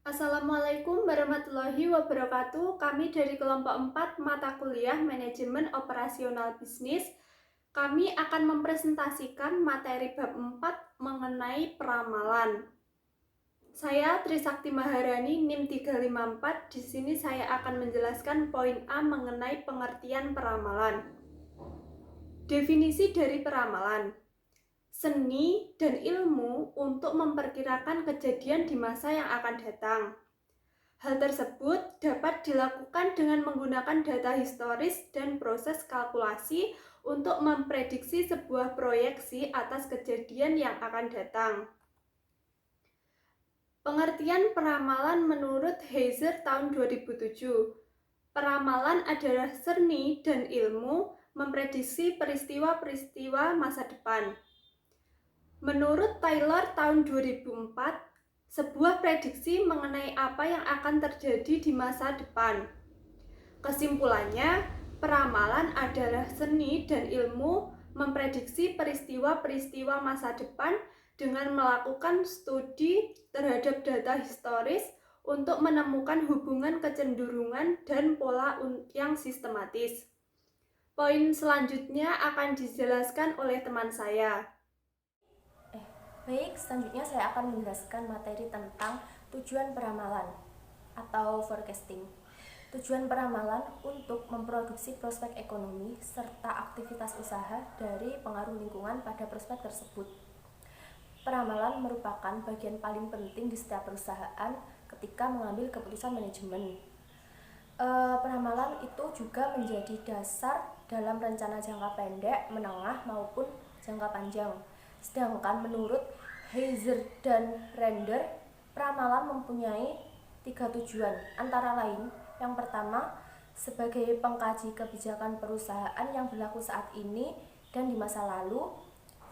Assalamualaikum warahmatullahi wabarakatuh. Kami dari kelompok 4 mata kuliah Manajemen Operasional Bisnis. Kami akan mempresentasikan materi bab 4 mengenai peramalan. Saya Trisakti Maharani, NIM 354. Di sini saya akan menjelaskan poin A mengenai pengertian peramalan. Definisi dari peramalan: seni dan ilmu untuk memperkirakan kejadian di masa yang akan datang. Hal tersebut dapat dilakukan dengan menggunakan data historis dan proses kalkulasi untuk memprediksi sebuah proyeksi atas kejadian yang akan datang. Pengertian peramalan menurut Heiser tahun 2007. Peramalan adalah seni dan ilmu memprediksi peristiwa-peristiwa masa depan. Menurut Taylor tahun 2004, sebuah prediksi mengenai apa yang akan terjadi di masa depan. Kesimpulannya, peramalan adalah seni dan ilmu memprediksi peristiwa-peristiwa masa depan dengan melakukan studi terhadap data historis untuk menemukan hubungan kecenderungan dan pola yang sistematis. Poin selanjutnya akan dijelaskan oleh teman saya. Baik, selanjutnya saya akan menjelaskan materi tentang tujuan peramalan atau forecasting. Tujuan peramalan untuk memproduksi prospek ekonomi serta aktivitas usaha dari pengaruh lingkungan pada prospek tersebut. Peramalan merupakan bagian paling penting di setiap perusahaan ketika mengambil keputusan manajemen. Peramalan itu juga menjadi dasar dalam rencana jangka pendek, menengah maupun jangka panjang. Sedangkan menurut Heiser dan Render, peramalan mempunyai 3 tujuan, antara lain: yang pertama, sebagai pengkaji kebijakan perusahaan yang berlaku saat ini dan di masa lalu,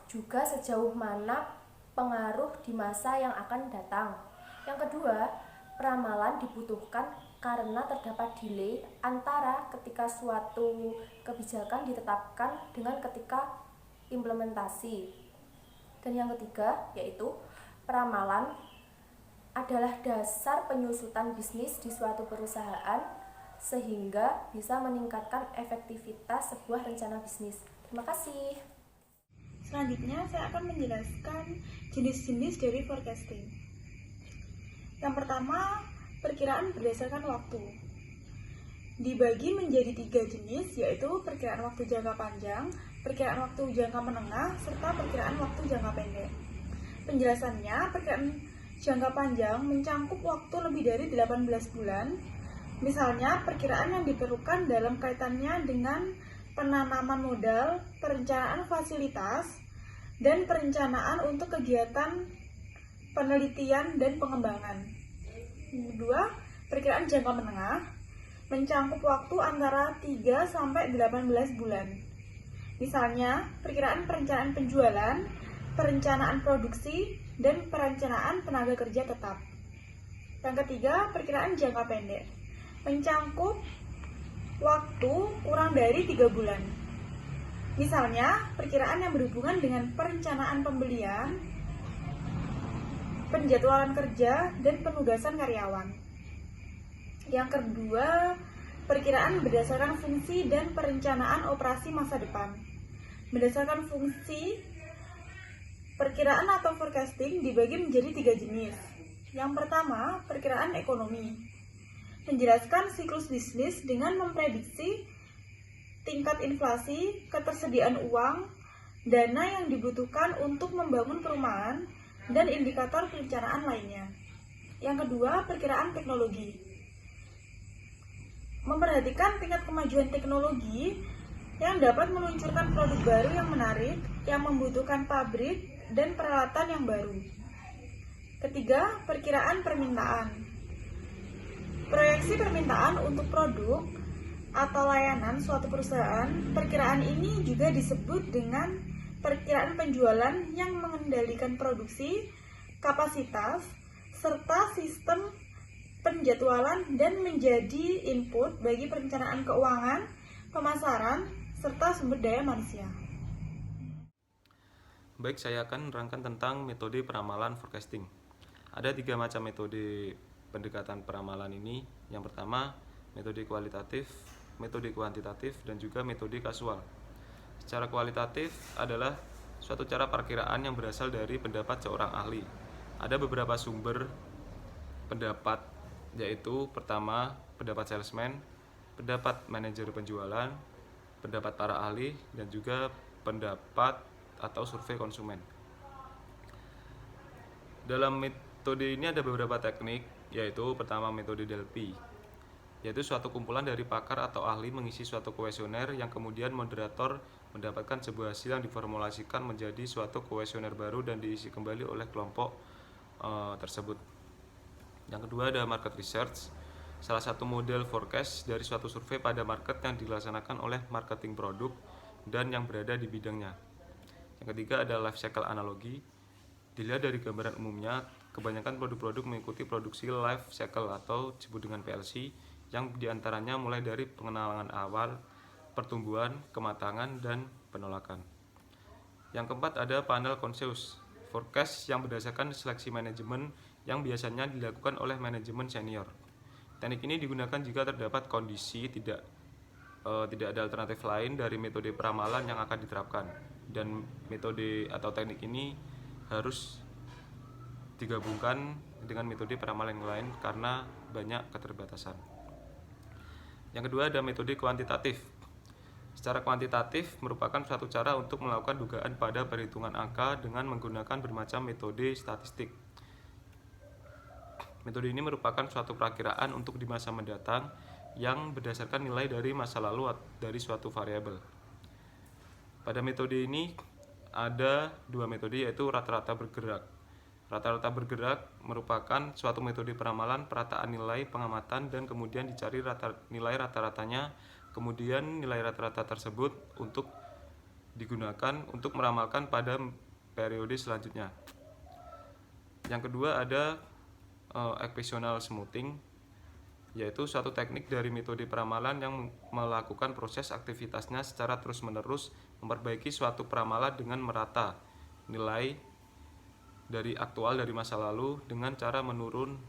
juga sejauh mana pengaruh di masa yang akan datang. Yang kedua, peramalan dibutuhkan karena terdapat delay antara ketika suatu kebijakan ditetapkan dengan ketika implementasi. Dan yang ketiga, yaitu peramalan adalah dasar penyusutan bisnis di suatu perusahaan sehingga bisa meningkatkan efektivitas sebuah rencana bisnis. Terima kasih. Selanjutnya, saya akan menjelaskan jenis-jenis dari forecasting. Yang pertama, perkiraan berdasarkan waktu. Dibagi menjadi 3 jenis, yaitu perkiraan waktu jangka panjang, perkiraan waktu jangka menengah, serta perkiraan waktu jangka pendek. Penjelasannya, perkiraan jangka panjang mencangkup waktu lebih dari 18 bulan. Misalnya, perkiraan yang diperlukan dalam kaitannya dengan penanaman modal, perencanaan fasilitas, dan perencanaan untuk kegiatan penelitian dan pengembangan. Kedua, perkiraan jangka menengah mencangkup waktu antara 3 sampai 18 bulan. Misalnya, perkiraan perencanaan penjualan, perencanaan produksi, dan perencanaan tenaga kerja tetap. Yang ketiga, perkiraan jangka pendek mencangkup waktu kurang dari 3 bulan. Misalnya, perkiraan yang berhubungan dengan perencanaan pembelian, penjadwalan kerja, dan penugasan karyawan. Yang kedua, perkiraan berdasarkan fungsi dan perencanaan operasi masa depan. Berdasarkan fungsi, perkiraan atau forecasting dibagi menjadi 3 jenis. Yang pertama, perkiraan ekonomi, menjelaskan siklus bisnis dengan memprediksi tingkat inflasi, ketersediaan uang, dana yang dibutuhkan untuk membangun perumahan, dan indikator perencanaan lainnya. Yang kedua, perkiraan teknologi, memperhatikan tingkat kemajuan teknologi yang dapat meluncurkan produk baru yang menarik, yang membutuhkan pabrik dan peralatan yang baru. Ketiga, perkiraan permintaan, proyeksi permintaan untuk produk atau layanan suatu perusahaan. Perkiraan ini juga disebut dengan perkiraan penjualan yang mengendalikan produksi, kapasitas, serta sistem penjadwalan dan menjadi input bagi perencanaan keuangan, pemasaran, serta sumber daya manusia. Baik, saya akan menerangkan tentang metode peramalan forecasting. Ada 3 macam metode pendekatan peramalan ini. Yang pertama, metode kualitatif, metode kuantitatif, dan juga metode kasual. Secara kualitatif adalah suatu cara perkiraan yang berasal dari pendapat seorang ahli. Ada beberapa sumber pendapat, yaitu pertama, pendapat salesman, pendapat manajer penjualan, pendapat para ahli, dan juga pendapat atau survei konsumen. Dalam metode ini ada beberapa teknik, yaitu pertama metode Delphi, yaitu suatu kumpulan dari pakar atau ahli mengisi suatu kuesioner yang kemudian moderator mendapatkan sebuah hasil yang diformulasikan menjadi suatu kuesioner baru dan diisi kembali oleh kelompok tersebut. Yang kedua ada market research, salah satu model forecast dari suatu survei pada market yang dilaksanakan oleh marketing produk dan yang berada di bidangnya. Yang ketiga ada life cycle analogi. Dilihat dari gambaran umumnya, kebanyakan produk-produk mengikuti produksi life cycle atau disebut dengan PLC, yang diantaranya mulai dari pengenalan awal, pertumbuhan, kematangan, dan penolakan. Yang keempat ada panel conscious forecast yang berdasarkan seleksi manajemen yang biasanya dilakukan oleh manajemen senior. Teknik ini digunakan jika terdapat kondisi tidak ada alternatif lain dari metode peramalan yang akan diterapkan, dan metode atau teknik ini harus digabungkan dengan metode peramalan yang lain karena banyak keterbatasan. Yang kedua ada metode kuantitatif. Secara kuantitatif merupakan suatu cara untuk melakukan dugaan pada perhitungan angka dengan menggunakan bermacam metode statistik. Metode ini merupakan suatu perakiraan untuk di masa mendatang yang berdasarkan nilai dari masa lalu dari suatu variabel. Pada metode ini ada dua metode, yaitu rata-rata bergerak. Rata-rata bergerak merupakan suatu metode peramalan perataan nilai pengamatan dan kemudian dicari nilai rata-ratanya, kemudian nilai rata-rata tersebut untuk digunakan untuk meramalkan pada periode selanjutnya. Yang kedua ada equational smoothing, yaitu suatu teknik dari metode peramalan yang melakukan proses aktivitasnya secara terus-menerus memperbaiki suatu peramalan dengan merata nilai dari aktual dari masa lalu dengan cara menurun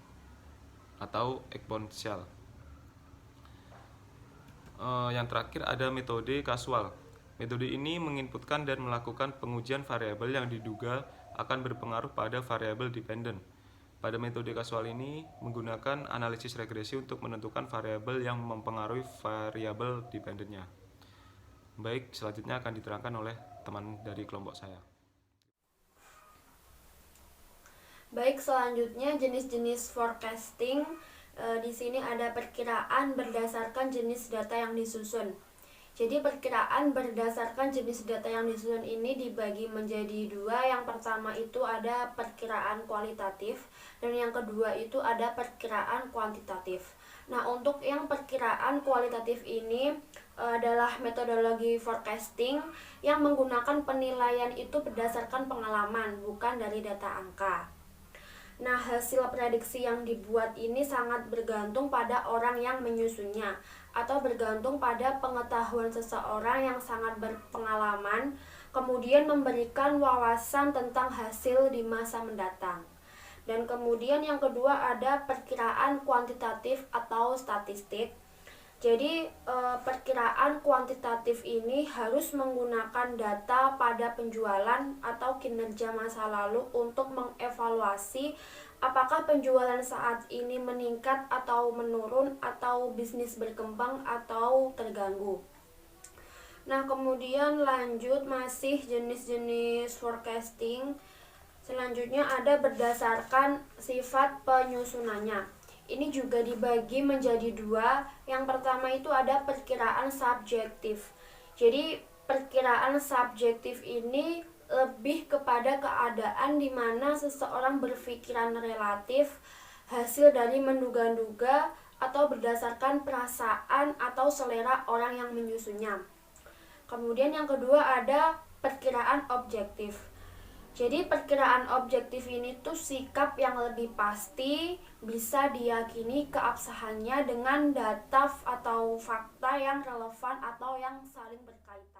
atau eksponensial. Yang terakhir ada metode kasual. Metode ini menginputkan dan melakukan pengujian variabel yang diduga akan berpengaruh pada variabel dependen. Pada metode kasual ini menggunakan analisis regresi untuk menentukan variabel yang mempengaruhi variabel dependennya. Baik, selanjutnya akan diterangkan oleh teman dari kelompok saya. Baik, selanjutnya jenis-jenis forecasting. Di sini ada perkiraan berdasarkan jenis data yang disusun. Jadi perkiraan berdasarkan jenis data yang disusun ini dibagi menjadi dua. Yang pertama itu ada perkiraan kualitatif dan yang kedua itu ada perkiraan kuantitatif. Nah, untuk yang perkiraan kualitatif ini adalah metodologi forecasting yang menggunakan penilaian itu berdasarkan pengalaman, bukan dari data angka. Nah, hasil prediksi yang dibuat ini sangat bergantung pada orang yang menyusunnya atau bergantung pada pengetahuan seseorang yang sangat berpengalaman, kemudian memberikan wawasan tentang hasil di masa mendatang. Dan kemudian yang kedua ada perkiraan kuantitatif atau statistik. Jadi perkiraan kuantitatif ini harus menggunakan data pada penjualan atau kinerja masa lalu untuk mengevaluasi apakah penjualan saat ini meningkat atau menurun, atau bisnis berkembang atau terganggu. Nah, kemudian lanjut masih jenis-jenis forecasting. Selanjutnya ada berdasarkan sifat penyusunannya. Ini juga dibagi menjadi dua. Yang pertama itu ada perkiraan subjektif. Jadi perkiraan subjektif ini lebih kepada keadaan di mana seseorang berpikiran relatif, hasil dari menduga-duga atau berdasarkan perasaan atau selera orang yang menyusunnya. Kemudian yang kedua ada perkiraan objektif. Jadi perkiraan objektif ini tuh sikap yang lebih pasti, bisa diyakini keabsahannya dengan data atau fakta yang relevan atau yang saling berkaitan.